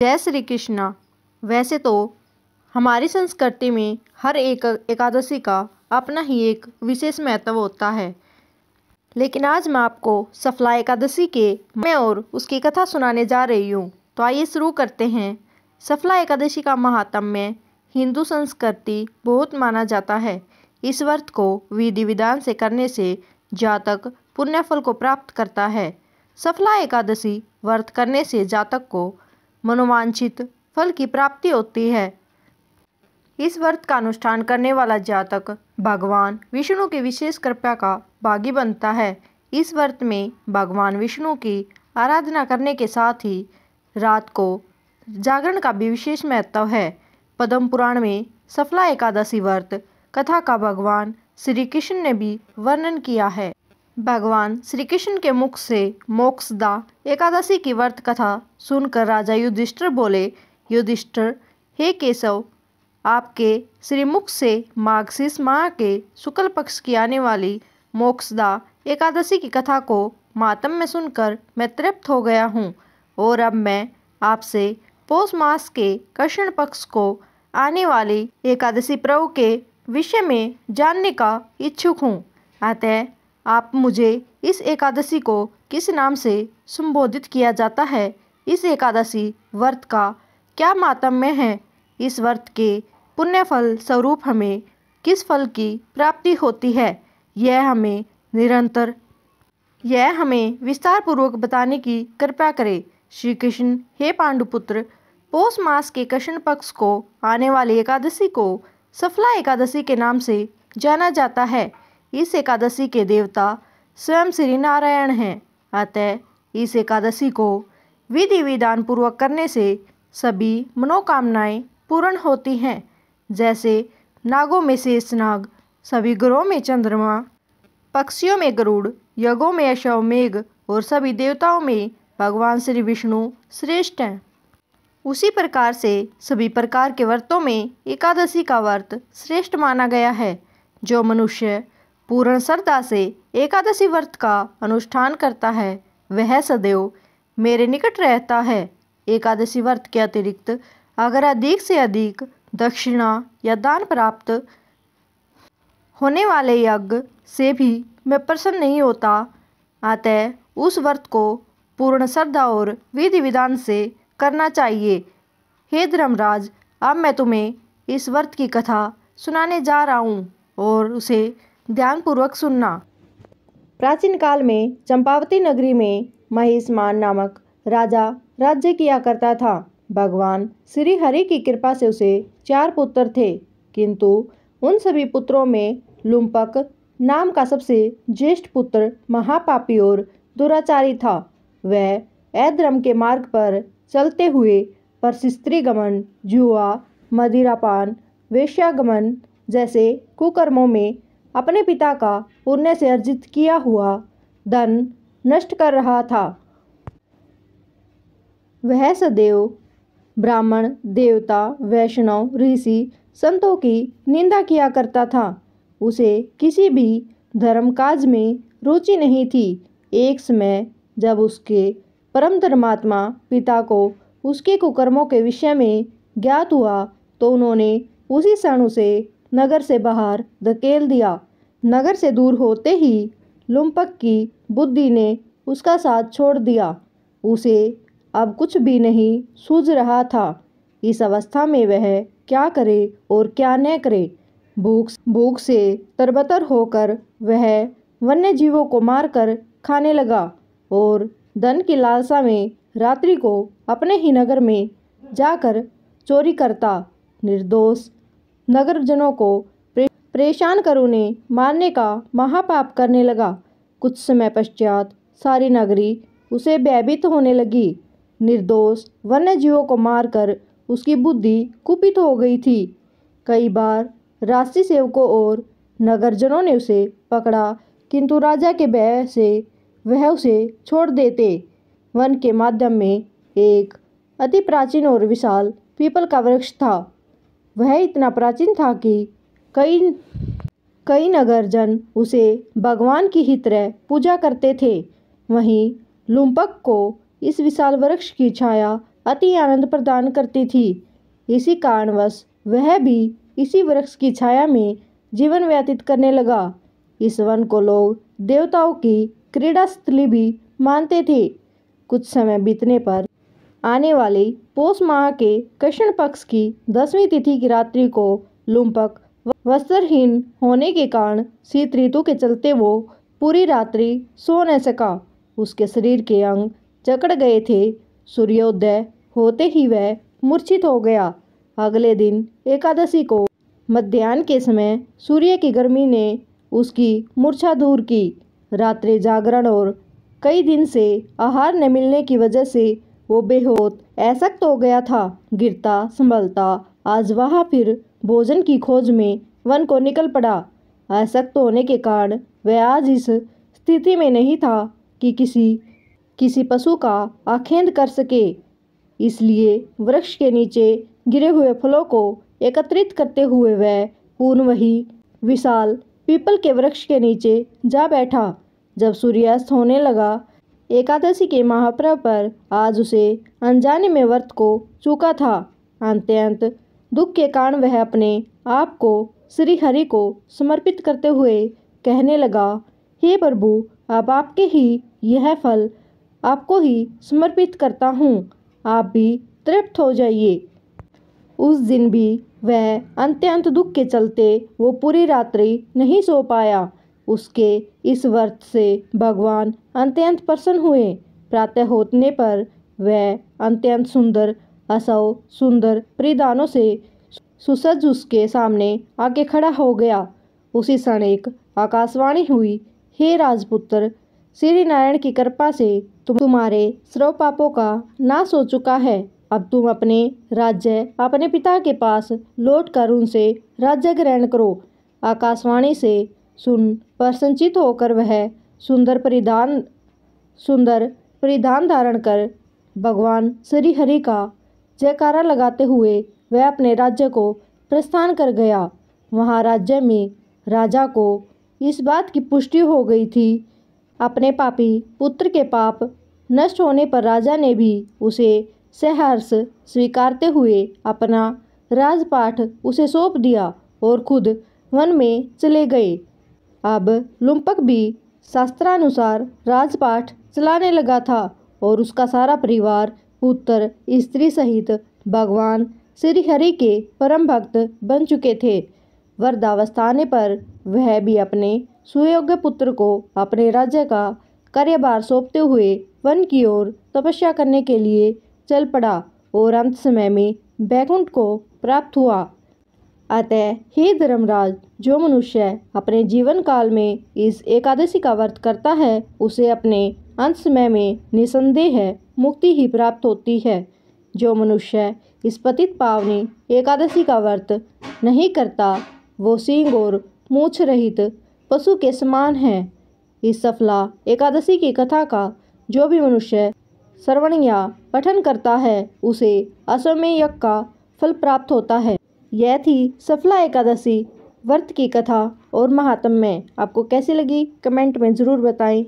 जय श्री कृष्णा। वैसे तो हमारी संस्कृति में हर एक एकादशी का अपना ही एक विशेष महत्व होता है, लेकिन आज मैं आपको सफला एकादशी के मैं और उसकी कथा सुनाने जा रही हूँ। तो आइए शुरू करते हैं। सफला एकादशी का महात्म्य हिंदू संस्कृति बहुत माना जाता है। इस व्रत को विधि विधान से करने से जातक पुण्य फल को प्राप्त करता है। सफला एकादशी व्रत करने से जातक को मनोवांछित फल की प्राप्ति होती है। इस व्रत का अनुष्ठान करने वाला जातक भगवान विष्णु की विशेष कृपा का भागी बनता है। इस व्रत में भगवान विष्णु की आराधना करने के साथ ही रात को जागरण का भी विशेष महत्व है। पद्म पुराण में सफला एकादशी व्रत कथा का भगवान श्री कृष्ण ने भी वर्णन किया है। भगवान श्री कृष्ण के मुख से मोक्षदा एकादशी की व्रत कथा सुनकर राजा युधिष्ठिर बोले, युधिष्ठिर, हे केशव, आपके श्रीमुख से माघशीर्ष माह के शुक्ल पक्ष की आने वाली मोक्षदा एकादशी की कथा को महात्म्य सुनकर मैं तृप्त हो गया हूँ और अब मैं आपसे पौष मास के कृष्ण पक्ष को आने वाली एकादशी पर्व के विषय में जानने का इच्छुक हूँ। अतः आप मुझे इस एकादशी को किस नाम से संबोधित किया जाता है? इस एकादशी व्रत का क्या महात्म्य है? इस व्रत के पुण्य फल स्वरूप हमें किस फल की प्राप्ति होती है? यह हमें विस्तार पूर्वक बताने की कृपा करें। श्री कृष्ण, हे पांडुपुत्र, पौष मास के कृष्ण पक्ष को आने वाली एकादशी को सफला एकादशी के नाम से जाना जाता है। इस एकादशी के देवता स्वयं श्री नारायण हैं। अतः इस एकादशी को विधि विधान पूर्वक करने से सभी मनोकामनाएं पूर्ण होती हैं। जैसे नागों में शेषनाग, सभी ग्रहों में चंद्रमा, पक्षियों में गरुड़, यज्ञों में अश्वमेघ और सभी देवताओं में भगवान श्री विष्णु श्रेष्ठ हैं। उसी प्रकार से सभी प्रकार के व्रतों में एकादशी का व्रत श्रेष्ठ माना गया है। जो मनुष्य पूर्ण श्रद्धा से एकादशी व्रत का अनुष्ठान करता है वह सदैव मेरे निकट रहता है। एकादशी व्रत के अतिरिक्त अगर अधिक से अधिक दक्षिणा या दान प्राप्त होने वाले यज्ञ से भी मैं प्रसन्न नहीं होता। अतः उस व्रत को पूर्ण श्रद्धा और विधि विधान से करना चाहिए। हे धर्मराज, अब मैं तुम्हें इस व्रत की कथा सुनाने जा रहा हूँ और उसे ध्यानपूर्वक सुनना। प्राचीन काल में चंपावती नगरी में महिष्मान नामक राजा राज्य किया करता था। भगवान श्री हरि की कृपा से उसे 4 पुत्र थे, किंतु उन सभी पुत्रों में लुम्पक नाम का सबसे ज्येष्ठ पुत्र महापापी और दुराचारी था। वह अधर्म के मार्ग पर चलते हुए परस्त्री गमन, जुआ, मदिरापान, वेश्यागमन जैसे कुकर्मों में अपने पिता का पुण्य से अर्जित किया हुआ धन नष्ट कर रहा था। वह सदैव ब्राह्मण, देवता, वैष्णव, ऋषि, संतों की निंदा किया करता था। उसे किसी भी धर्म काज में रुचि नहीं थी। एक समय जब उसके परम धर्मात्मा पिता को उसके कुकर्मों के विषय में ज्ञात हुआ तो उन्होंने उसी क्षण उसे नगर से बाहर धकेल दिया। नगर से दूर होते ही लुम्पक की बुद्धि ने उसका साथ छोड़ दिया। उसे अब कुछ भी नहीं सूझ रहा था। इस अवस्था में वह क्या करे और क्या न करे। भूख से तरबतर होकर वह वन्य जीवों को मारकर खाने लगा और धन की लालसा में रात्रि को अपने ही नगर में जाकर चोरी करता निर्दोष नगरजनों को परेशान कर उन्हें मारने का महापाप करने लगा। कुछ समय पश्चात सारी नगरी उसे भयभीत होने लगी। निर्दोष वन्य जीवों को मारकर उसकी बुद्धि कुपित हो गई थी। कई बार राष्ट्रीय सेवकों और नगरजनों ने उसे पकड़ा, किंतु राजा के भय से वह उसे छोड़ देते। वन के माध्यम में एक अति प्राचीन और विशाल पीपल का वृक्ष था। वह इतना प्राचीन था कि कई नगरजन उसे भगवान की ही तरह पूजा करते थे। वहीं लुम्पक को इस विशाल वृक्ष की छाया अति आनंद प्रदान करती थी। इसी कारणवश वह भी इसी वृक्ष की छाया में जीवन व्यतीत करने लगा। इस वन को लोग देवताओं की क्रीड़ा स्थली भी मानते थे। कुछ समय बीतने पर आने वाले पौष माह के कृष्ण पक्ष की 10वीं तिथि की रात्रि को लुम्पक वस्त्रहीन होने के कारण शीत ऋतु के चलते वो पूरी रात्रि सो न सका। उसके शरीर के अंग जकड़ गए थे। सूर्योदय होते ही वह मूर्छित हो गया। अगले दिन एकादशी को मध्याह्न के समय सूर्य की गर्मी ने उसकी मूर्छा दूर की। रात्रि जागरण और कई दिन से आहार न मिलने की वजह से वो बेहोश अशक्त हो गया था। गिरता संभलता आज वह फिर भोजन की खोज में वन को निकल पड़ा। अशक्त होने के कारण वह आज इस स्थिति में नहीं था कि किसी पशु का आखेंद कर सके। इसलिए वृक्ष के नीचे गिरे हुए फलों को एकत्रित करते हुए वह पुनः वही विशाल पीपल के वृक्ष के नीचे जा बैठा। जब सूर्यास्त होने लगा एकादशी के महापर्व पर आज उसे अनजाने में व्रत को चूका था। अत्यंत दुख के कारण वह अपने आप को श्री हरि को समर्पित करते हुए कहने लगा, हे प्रभु, अब आपके ही यह फल आपको ही समर्पित करता हूँ, आप भी तृप्त हो जाइए। उस दिन भी वह अत्यंत दुख के चलते वो पूरी रात्रि नहीं सो पाया। उसके इस व्रत से भगवान अत्यंत प्रसन्न हुए। प्रातः होने पर वह अत्यंत सुंदर परिधानों से सुसज्ज उसके सामने आके खड़ा हो गया। उसी क्षण एक आकाशवाणी हुई, हे राजपुत्र, श्री नारायण की कृपा से तुम्हारे सर्व पापों का नाश हो चुका है। अब तुम अपने राज्य अपने पिता के पास लौटकर उनसे राज्य ग्रहण करो। आकाशवाणी से सुन प्रसन्नचित्त होकर वह सुंदर परिधान धारण कर भगवान श्री हरि का जयकारा लगाते हुए वह अपने राज्य को प्रस्थान कर गया। वहाँ राज्य में राजा को इस बात की पुष्टि हो गई थी। अपने पापी पुत्र के पाप नष्ट होने पर राजा ने भी उसे सहर्ष स्वीकारते हुए अपना राजपाट उसे सौंप दिया और खुद वन में चले गए। अब लुम्पक भी शास्त्रानुसार राजपाट चलाने लगा था और उसका सारा परिवार पुत्र स्त्री सहित भगवान श्री हरि के परम भक्त बन चुके थे। वृद्धावस्था आने पर वह भी अपने सुयोग्य पुत्र को अपने राज्य का कार्यभार सौंपते हुए वन की ओर तपस्या करने के लिए चल पड़ा और अंत समय में बैकुंठ को प्राप्त हुआ। अतः हे धर्मराज, जो मनुष्य अपने जीवन काल में इस एकादशी का व्रत करता है उसे अपने अंत समय में निसंदेह मुक्ति ही प्राप्त होती है। जो मनुष्य इस पतित पावनी एकादशी का व्रत नहीं करता वो सींग और मूछ रहित पशु के समान है। इस सफला एकादशी की कथा का जो भी मनुष्य श्रवण या पठन करता है उसे अश्वमेध यज्ञ का फल प्राप्त होता है। यह थी सफला एकादशी व्रत की कथा और महात्म्य। आपको कैसी लगी कमेंट में ज़रूर बताएं।